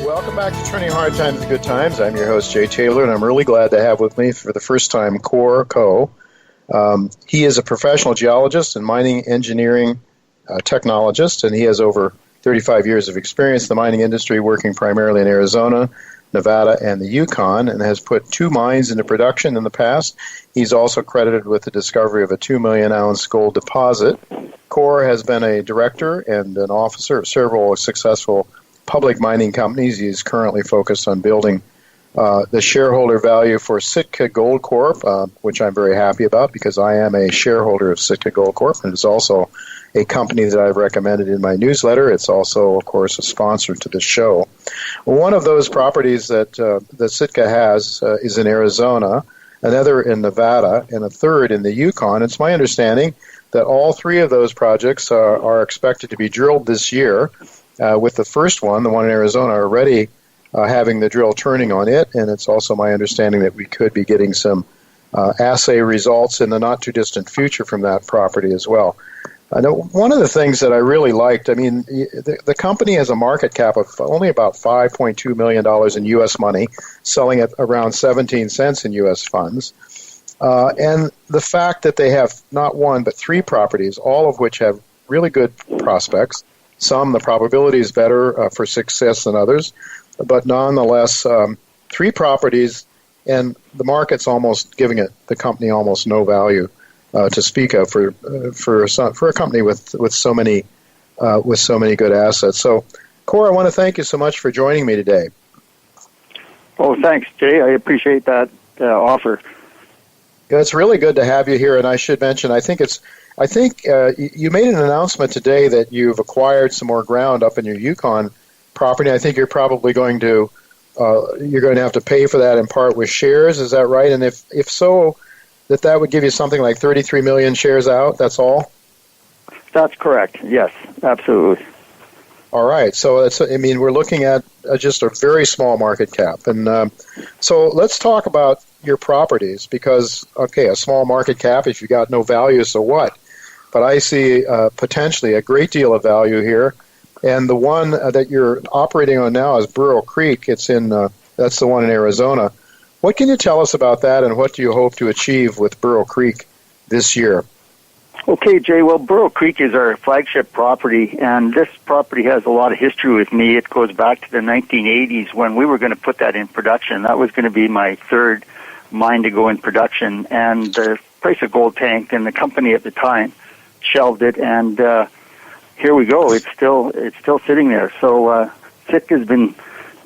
Welcome back to Turning Hard Times to Good Times. I'm your host, Jay Taylor, and I'm really glad to have with me for the first time Cor Coe. He is a professional geologist and mining engineering technologist, and he has over 35 years of experience in the mining industry, working primarily in Arizona, Nevada, and the Yukon, and has put 2 mines into production in the past. He's also credited with the discovery of a 2 million ounce gold deposit. Cor has been a director and an officer of several successful public mining companies. He is currently focused on building the shareholder value for Sitka Gold Corp, which I'm very happy about because I am a shareholder of Sitka Gold Corp, and it's also a company that I've recommended in my newsletter. It's also, of course, a sponsor to the show. One of those properties that Sitka has is in Arizona, another in Nevada, and a third in the Yukon. It's my understanding that all 3 of those projects are expected to be drilled this year, with the first one, the one in Arizona, already having the drill turning on it, and it's also my understanding that we could be getting some assay results in the not-too-distant future from that property as well. One of the things that I really liked, I mean, the company has a market cap of only about $5.2 million in U.S. money, selling at around 17 cents in U.S. funds. And the fact that they have not 1 but 3 properties, all of which have really good prospects. Some, the probability is better for success than others, but nonetheless, 3 properties, and the market's almost giving the company almost no value to speak of for a company with so many good assets. So, Cor, I want to thank you so much for joining me today. Oh, thanks, Jay. I appreciate that offer. It's really good to have you here, and I should mention, I think you made an announcement today that you've acquired some more ground up in your Yukon property. I think you're probably going to have to pay for that in part with shares. Is that right? And if so, that would give you something like 33 million shares out. That's all. That's correct. Yes, absolutely. All right. So we're looking at just a very small market cap, and so let's talk about your properties because, okay, a small market cap, if you got no value, so what? But I see potentially a great deal of value here, and the one that you're operating on now is Burro Creek. That's the one in Arizona. What can you tell us about that, and what do you hope to achieve with Burro Creek this year? Okay, Jay. Well, Burro Creek is our flagship property, and this property has a lot of history with me. It goes back to the 1980s when we were going to put that in production. That was going to be my 3rd mine to go in production, and the price of gold tanked, and the company at the time shelved it, and here we go. It's still sitting there. So Sitka's been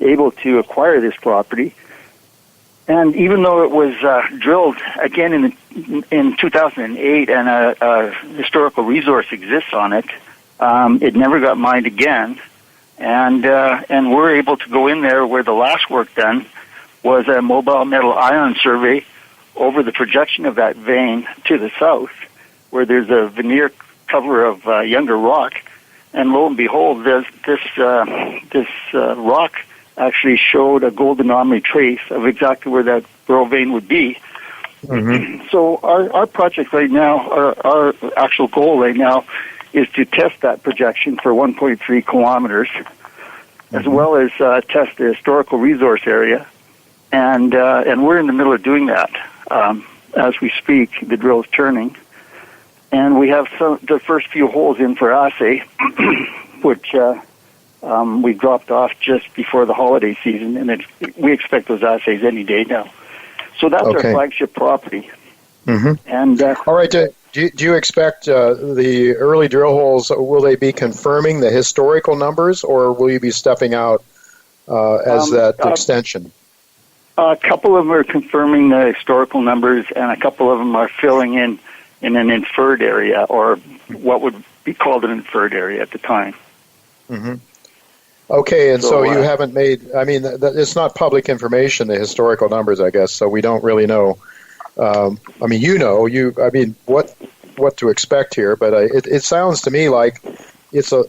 able to acquire this property, and even though it was drilled again in 2008, and a historical resource exists on it, it never got mined again, and we're able to go in there where the last work done was a mobile metal ion survey over the projection of that vein to the south, where there's a veneer cover of younger rock, and lo and behold, this rock actually showed a gold anomaly trace of exactly where that Burro vein would be. Mm-hmm. So our project right now, our actual goal right now, is to test that projection for 1.3 kilometers, mm-hmm. as well as test the historical resource area, and we're in the middle of doing that as we speak. The drill is turning. And we have the first few holes in for assay, which we dropped off just before the holiday season, and we expect those assays any day now. So that's our flagship property. Mm-hmm. And all right, do you expect the early drill holes, will they be confirming the historical numbers, or will you be stepping out as that extension? A couple of them are confirming the historical numbers, and a couple of them are filling in an inferred area, or what would be called an inferred area at the time. Mm-hmm. Okay, and so you haven't made, it's not public information, the historical numbers, I guess, so we don't really know. What to expect here, but it sounds to me like it's a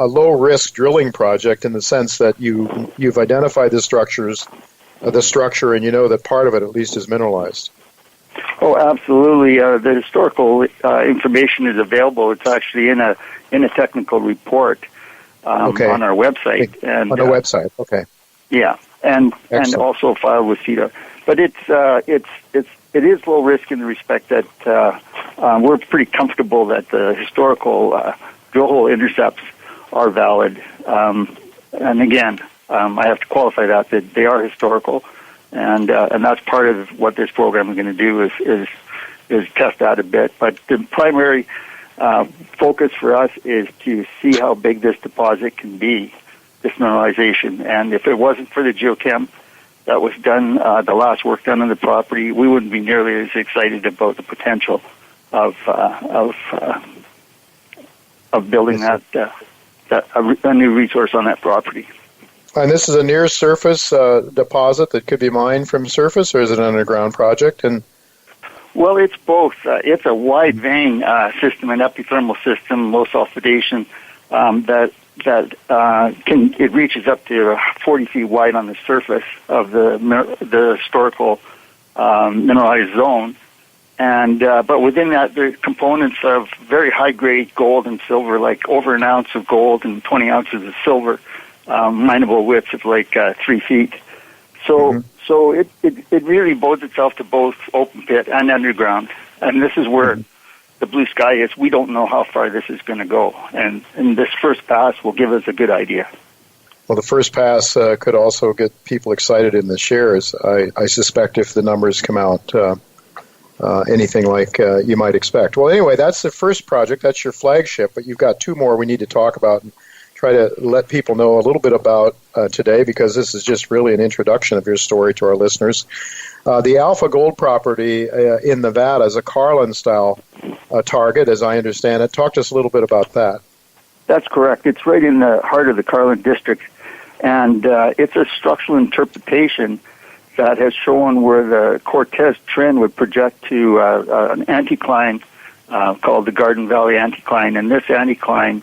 low-risk drilling project in the sense that you've identified the structure, and you know that part of it at least is mineralized. Oh, absolutely. The historical information is available. It's actually in a technical report on our website. On the website, okay. Yeah, and also filed with CETA. But it is low risk in the respect that we're pretty comfortable that the historical drill hole intercepts are valid. And again, I have to qualify that they are historical, and that's part of what this program is going to do is test that a bit. But the primary focus for us is to see how big this deposit can be, this mineralization. And if it wasn't for the geochem that was done, the last work done on the property, we wouldn't be nearly as excited about the potential of building a new resource on that property. And this is a near-surface deposit that could be mined from surface, or is it an underground project? And well, it's both. It's a wide vein system, an epithermal system, low sulfidation it reaches up to 40 feet wide on the surface of the historical mineralized zone, and but within that there are components of very high grade gold and silver, like over an ounce of gold and 20 ounces of silver, mineable widths of like 3 feet. So it really bodes itself to both open pit and underground, and this is where the blue sky is. We don't know how far this is going to go, and this first pass will give us a good idea. Well, the first pass could also get people excited in the shares. I suspect if the numbers come out anything like you might expect. Well, anyway, that's the first project. That's your flagship, but you've got two more we need to talk about and try to let people know a little bit about today, because this is just really an introduction of your story to our listeners. The Alpha Gold property in Nevada is a Carlin-style target, as I understand it. Talk to us a little bit about that. That's correct. It's right in the heart of the Carlin district, and it's a structural interpretation that has shown where the Cortez trend would project to an anticline called the Garden Valley Anticline, and this anticline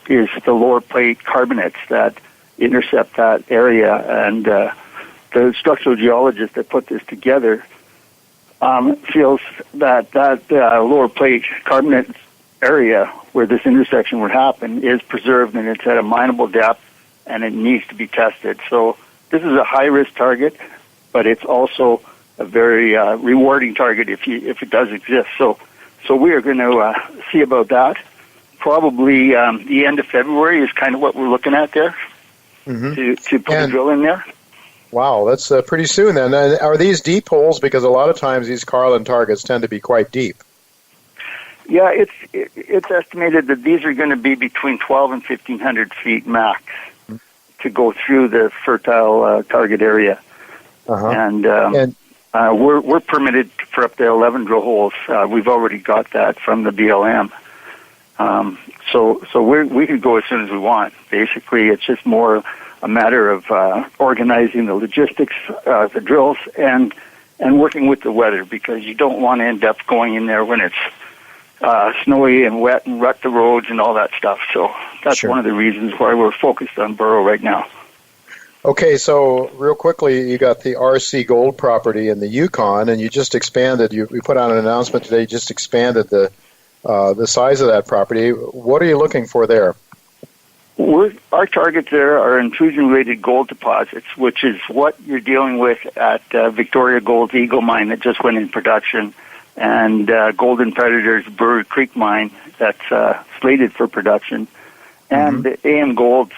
is the lower plate carbonates that intercept that area, and the structural geologist that put this together feels that lower plate carbonate area where this intersection would happen is preserved, and it's at a mineable depth, and it needs to be tested. So this is a high-risk target, but it's also a very rewarding target if it does exist. So we are going to see about that. Probably the end of February is kind of what we're looking at there to put a drill in there. Wow, that's pretty soon then. Are these deep holes? Because a lot of times these Carlin targets tend to be quite deep. Yeah, it's estimated that these are going to be between 12 and 1,500 feet max to go through the fertile target area. And we're permitted for up to 11 drill holes. We've already got that from the BLM. So we can go as soon as we want. Basically, it's just more a matter of organizing the logistics, the drills, and working with the weather, because you don't want to end up going in there when it's snowy and wet and rut the roads and all that stuff. So that's one of the reasons why we're focused on Burrow right now. Okay, so real quickly, you got the RC Gold property in the Yukon, and you just expanded. We put out an announcement today. You just expanded the size of that property. What are you looking for there? Our targets there are intrusion-related gold deposits, which is what you're dealing with at Victoria Gold's Eagle Mine that just went in production, and Golden Predator's Brewery Creek Mine that's slated for production, and the AM Gold's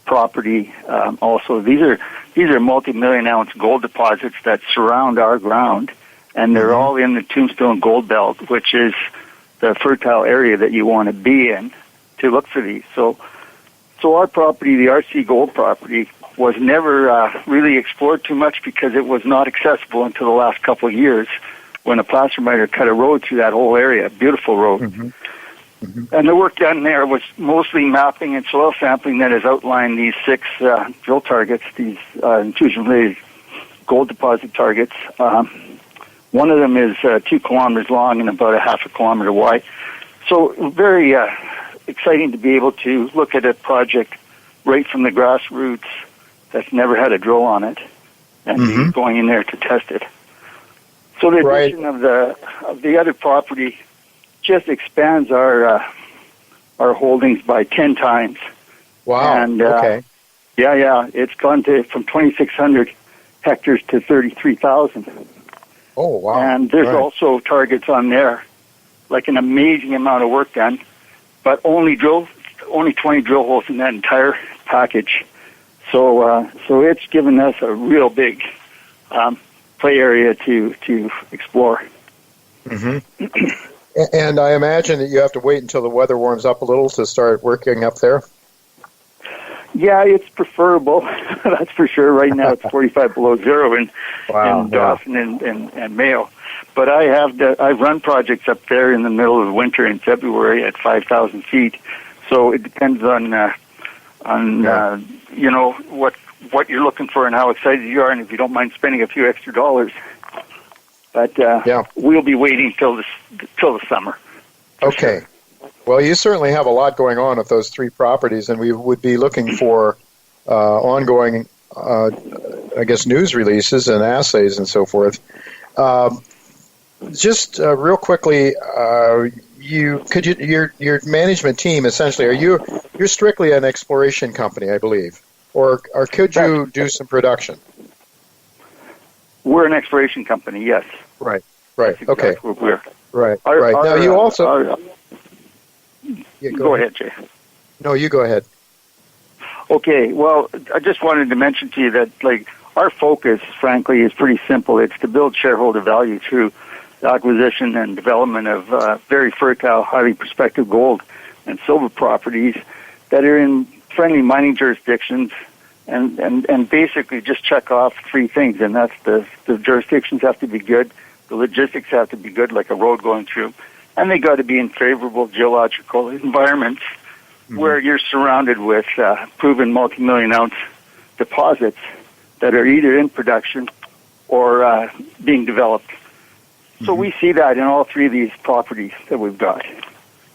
property also. These are multi-million-ounce gold deposits that surround our ground, and they're all in the Tombstone Gold Belt, which is the fertile area that you want to be in to look for these. So our property, the RC Gold property, was never really explored too much because it was not accessible until the last couple of years when a placer miner cut a road through that whole area, a beautiful road. And the work done there was mostly mapping and soil sampling that has outlined these 6 drill targets, these intrusion-related gold deposit targets. One of them is 2 kilometers long and about a half a kilometer wide. So very exciting to be able to look at a project right from the grassroots that's never had a drill on it and be going in there to test it. So the addition of the other property just expands our holdings by 10 times. Wow. And, okay. Yeah. It's gone from 2,600 hectares to 33,000. Oh, wow. And there's also targets on there, like an amazing amount of work done, but only 20 drill holes in that entire package. So it's given us a real big play area to explore. Mm-hmm. And I imagine that you have to wait until the weather warms up a little to start working up there? Yeah, it's preferable. That's for sure. Right now it's 45 below zero in Dawson and Mayo. But I've run projects up there in the middle of the winter in February at 5,000 feet. So it depends on what you're looking for and how excited you are, and if you don't mind spending a few extra dollars. But we'll be waiting till the summer. Okay. Sure. Well, you certainly have a lot going on with those 3 properties, and we would be looking for ongoing, news releases and assays and so forth. Just real quickly, your management team essentially you're strictly an exploration company, I believe, or could you do some production? We're an exploration company, yes. Right. Exactly Okay. What we're. Right. Now you also. Go ahead, Jay. No, you go ahead. Okay. Well, I just wanted to mention to you that, our focus, frankly, is pretty simple. It's to build shareholder value through the acquisition and development of very fertile, highly prospective gold and silver properties that are in friendly mining jurisdictions, and basically just check off 3 things, and that's the jurisdictions have to be good, the logistics have to be good, like a road going through, and they got to be in favorable geological environments where you're surrounded with proven multi-million ounce deposits that are either in production or being developed. So we see that in all 3 of these properties that we've got.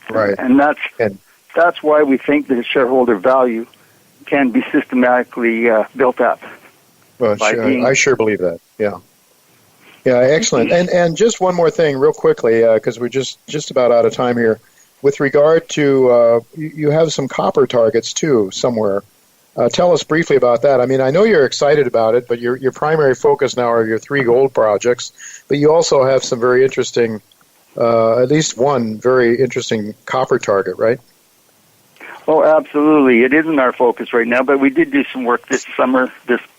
Right. And that's why we think that shareholder value can be systematically built up. Well, I sure believe that. Yeah. Yeah, excellent. And just one more thing real quickly, because we're just about out of time here. With regard to, you have some copper targets too somewhere. Tell us briefly about that. I mean, I know you're excited about it, but your primary focus now are your 3 gold projects, but you also have some very interesting, at least one very interesting copper target, right? Oh, absolutely. It isn't our focus right now, but we did do some work this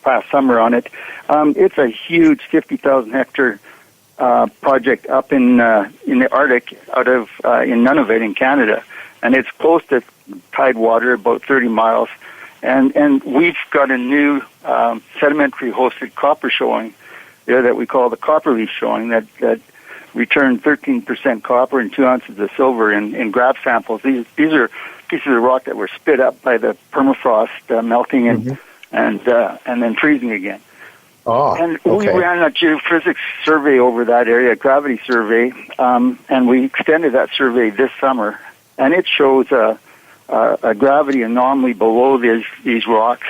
past summer on it. It's a huge 50,000 hectare project up in the Arctic, in Nunavut in Canada, and it's close to tidewater, about 30 miles. And we've got a new sedimentary hosted copper showing there that we call the copper leaf showing that returned 13% copper and 2 ounces of silver in grab samples. These are pieces of rock that were spit up by the permafrost melting and then freezing again. Oh, and okay. We ran a geophysics survey over that area, a gravity survey, and we extended that survey this summer, and it shows a gravity anomaly below these rocks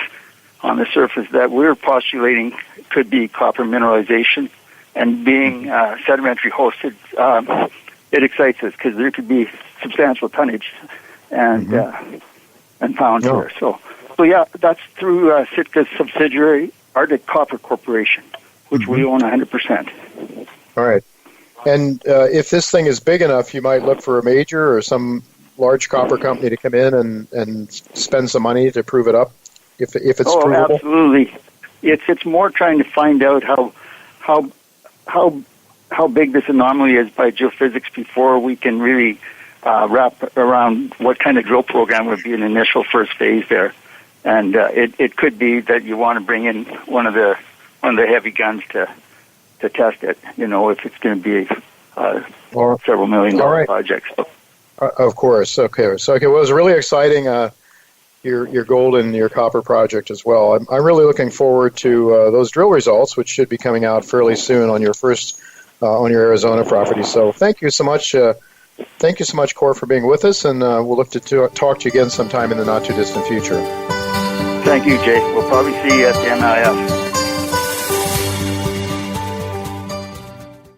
on the surface that we're postulating could be copper mineralization, and being sedimentary hosted, it excites us because there could be substantial tonnage and found here. So yeah, that's through Sitka's subsidiary, Arctic Copper Corporation, which we own 100%. All right. And if this thing is big enough, you might look for a major or some large copper company to come in and spend some money to prove it up, if it's provable? Absolutely. It's more trying to find out how big this anomaly is by geophysics before we can really wrap around what kind of drill program would be an initial first phase there. And it could be that you want to bring in one of the heavy guns to test it. If it's going to be several $1 million project. So. Of course. Okay. So well, it was really exciting. Your gold and your copper project as well. I'm really looking forward to those drill results, which should be coming out fairly soon on your first on your Arizona property. So thank you so much. Thank you so much, Cor, for being with us, and we'll look to talk to you again sometime in the not too distant future. Thank you, Jay. We'll probably see you at the NIF.